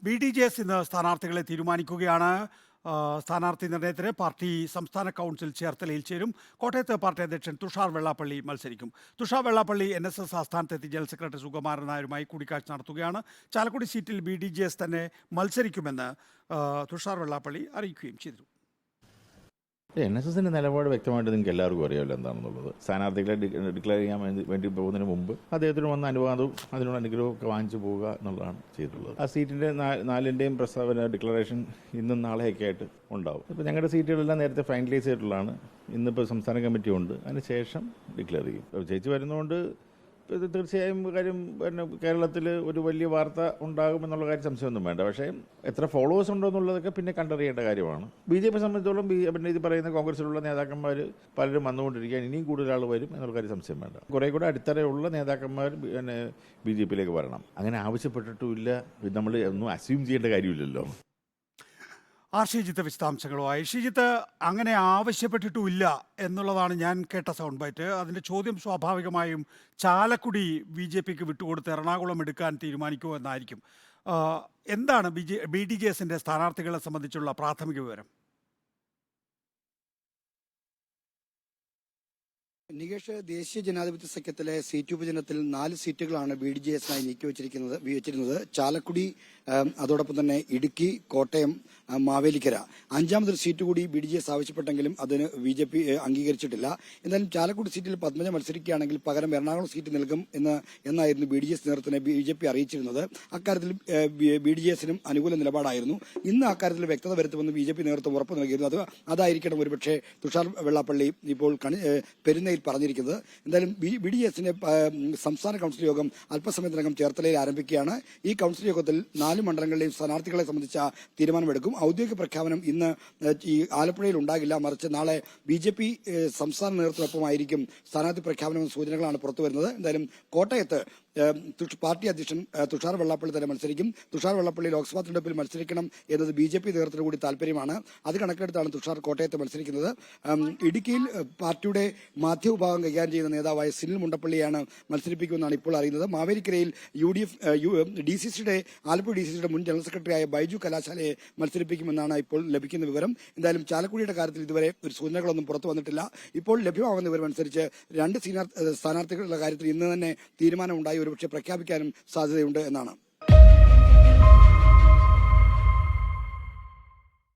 BDJS ഇന്ന് സ്ഥാനാർത്ഥികളെ തീരുമാനിക്കുകയാണ്. സ്ഥാനാർത്ഥി നിർണയത്തിന് പാർട്ടി സംസ്ഥാന കൗൺസിൽ ചേർത്തലയിൽ ചേരും. കോട്ടയത്ത് പാർട്ടി അധ്യക്ഷൻ തുഷാർ വെള്ളാപ്പള്ളി മത്സരിക്കും. തുഷാർ വെള്ളാപ്പള്ളി NSS ആസ്ഥാനത്തെത്തി ജനറൽ സെക്രട്ടറി സുകുമാരൻ നായരുമായി കൂടിക്കാഴ്ച നടത്തുകയാണ്. ചാലക്കുടി സീറ്റിൽ BDJS തന്നെ മത്സരിക്കുമെന്ന് തുഷാർ വെള്ളാപ്പള്ളി അറിയിക്കുകയും ചെയ്തു. NSSന്റെ നിലപാട് വ്യക്തമായിട്ട് നിങ്ങൾക്ക് എല്ലാവർക്കും അറിയാമല്ലോ എന്താണെന്നുള്ളത്. സ്ഥാനാർത്ഥികളെ ഡിക്ലെയർ ചെയ്യാൻ വേണ്ടി പോകുന്നതിന് മുമ്പ് അദ്ദേഹത്തിന് വന്ന അനുവാദവും അതിനുള്ള അനുഗ്രഹവും ഒക്കെ വാങ്ങിച്ചു പോവുക എന്നുള്ളതാണ് ചെയ്തിട്ടുള്ളത്. ആ സീറ്റിൻ്റെ നാലിൻ്റെയും പ്രസ്താവന ഡിക്ലറേഷൻ ഇന്നും നാളെയൊക്കെ ആയിട്ട് ഉണ്ടാവും. ഇപ്പോൾ ഞങ്ങളുടെ സീറ്റുകളെല്ലാം നേരത്തെ ഫൈനലൈസ് ചെയ്തിട്ടുള്ളതാണ്. ഇന്നിപ്പോൾ സംസ്ഥാന കമ്മിറ്റി ഉണ്ട്, അതിന് ശേഷം ഡിക്ലെയർ ചെയ്യും. ചേച്ചി വരുന്നതുകൊണ്ട് തീർച്ചയായും കാര്യം പിന്നെ കേരളത്തിൽ ഒരു വലിയ വാർത്ത ഉണ്ടാകുമെന്നുള്ള കാര്യം സംശയമൊന്നും വേണ്ട. പക്ഷേ എത്ര ഫോളോവേഴ്സ് ഉണ്ടോ എന്നുള്ളതൊക്കെ പിന്നെ കണ്ടറിയേണ്ട കാര്യമാണ്. BJP സംബന്ധിച്ചോളം പിന്നെ ഇത് പറയുന്ന കോൺഗ്രസിലുള്ള നേതാക്കന്മാർ പലരും വന്നുകൊണ്ടിരിക്കുകയാണ്. ഇനിയും കൂടുതൽ ആൾ വരും എന്നുള്ള കാര്യം സംശയം വേണ്ട. കുറേ കൂടെ അടിത്തറയുള്ള നേതാക്കന്മാർ പിന്നെ BJPയിലേക്ക് വരണം. അങ്ങനെ ആവശ്യപ്പെട്ടിട്ടുമില്ല. നമ്മൾ ഒന്നും അസ്യൂം ചെയ്യേണ്ട കാര്യമില്ലല്ലോ. ഷിജിത്ത് വിശദാംശങ്ങളുമായി. ഷിജിത്ത്, അങ്ങനെ ആവശ്യപ്പെട്ടിട്ടുമില്ല എന്നുള്ളതാണ് ഞാൻ കേട്ട സൗണ്ട് ബൈറ്റ്. അതിൻ്റെ ചോദ്യം സ്വാഭാവികമായും ചാലക്കുടി BJPക്ക് വിട്ടുകൊടുത്ത് എറണാകുളം എടുക്കാൻ തീരുമാനിക്കുമോ എന്നായിരിക്കും. എന്താണ് BDJSന്റെ സ്ഥാനാർത്ഥികളെ സംബന്ധിച്ചുള്ള പ്രാഥമിക വിവരം? നികേഷ്, ദേശീയ ജനാധിപത്യ സഖ്യത്തിലെ സീറ്റ് വിഭജനത്തിൽ 4 സീറ്റുകളാണ് BDJSനായി നീക്കിവച്ചിരുന്നത്. ചാലക്കുടി, അതോടൊപ്പം തന്നെ ഇടുക്കി, കോട്ടയം, മാവേലിക്കര. 5ാമതൊരു സീറ്റ് കൂടി BDJS ആവശ്യപ്പെട്ടെങ്കിലും അതിന് BJP അംഗീകരിച്ചിട്ടില്ല. എന്നാലും ചാലക്കുടി സീറ്റിൽ പത്മജ മത്സരിക്കുകയാണെങ്കിൽ പകരം എറണാകുളം സീറ്റ് നൽകും എന്നായിരുന്നു BDJS നേതൃത്വത്തിനെ BJP അറിയിച്ചിരുന്നത്. അക്കാര്യത്തിൽ BDJSനും അനുകൂല നിലപാടായിരുന്നു. ഇന്ന് അക്കാര്യത്തിൽ വ്യക്തത വരുത്തുമെന്ന് BJP നേതൃത്വം ഉറപ്പ് നൽകിയിരുന്നു. അതായിരിക്കണം ഒരുപക്ഷെ തുഷാർ വെള്ളാപ്പള്ളി ഇപ്പോൾ പെരുന്നയിൽ പറഞ്ഞിരിക്കുന്നത്. എന്തായാലും BDJSന്റെ സംസ്ഥാന കൗൺസിൽ യോഗം അല്പസമയത്തിനകം ചേർത്തലയിൽ ആരംഭിക്കുകയാണ്. ഈ കൗൺസിൽ യോഗത്തിൽ 4 മണ്ഡലങ്ങളിലെയും സ്ഥാനാർത്ഥികളെ സംബന്ധിച്ച തീരുമാനമെടുക്കും. ഔദ്യോഗിക പ്രഖ്യാപനം ഇന്ന് ഈ ആലപ്പുഴയിൽ ഉണ്ടാകില്ല, മറിച്ച് നാളെ BJP സംസ്ഥാന നേതൃത്വത്തിനൊപ്പമായിരിക്കും സ്ഥാനാർത്ഥി പ്രഖ്യാപനം സൂചനകളാണ് പുറത്തുവരുന്നത്. എന്തായാലും കോട്ടയത്ത് പാർട്ടി അധ്യക്ഷൻ തുഷാർ വെള്ളാപ്പള്ളി തന്നെ മത്സരിക്കും. തുഷാർ വെള്ളാപ്പള്ളി ലോക്സഭാ തെരഞ്ഞെടുപ്പിൽ മത്സരിക്കണം എന്നത് BJP നേതൃത്വത്തിന് കൂടി താല്പര്യമാണ്. അത് കണക്കിലെടുത്താണ് തുഷാർ കോട്ടയത്ത് മത്സരിക്കുന്നത്. ഇടുക്കിയിൽ പാർട്ടിയുടെ മാധ്യമവിഭാഗം കൈകാര്യം ചെയ്യുന്ന നേതാവായ സിനിൽ മുണ്ടപ്പള്ളിയാണ് മത്സരിപ്പിക്കുമെന്നാണ് ഇപ്പോൾ അറിയുന്നത്. മാവേലിക്കരയിൽ DCCയുടെ ആലപ്പുഴ DCCയുടെ മുൻ ജനറൽ സെക്രട്ടറിയായ ബൈജു കലാശാലയെ മത്സരിപ്പിക്കുമെന്നാണ് ഇപ്പോൾ ലഭിക്കുന്ന വിവരം. എന്തായാലും ചാലക്കുടിയുടെ കാര്യത്തിൽ ഇതുവരെ ഒരു സൂചനകളൊന്നും പുറത്തു വന്നിട്ടില്ല. ഇപ്പോൾ ലഭ്യമാകുന്ന വിവരമനുസരിച്ച് 2 സ്ഥാനാർത്ഥികളുടെ കാര്യത്തിൽ ഇന്ന് തന്നെ തീരുമാനമുണ്ടായി ഒരുപക്ഷെ പ്രഖ്യാപിക്കാനും സാധ്യതയുണ്ട് എന്നാണ്.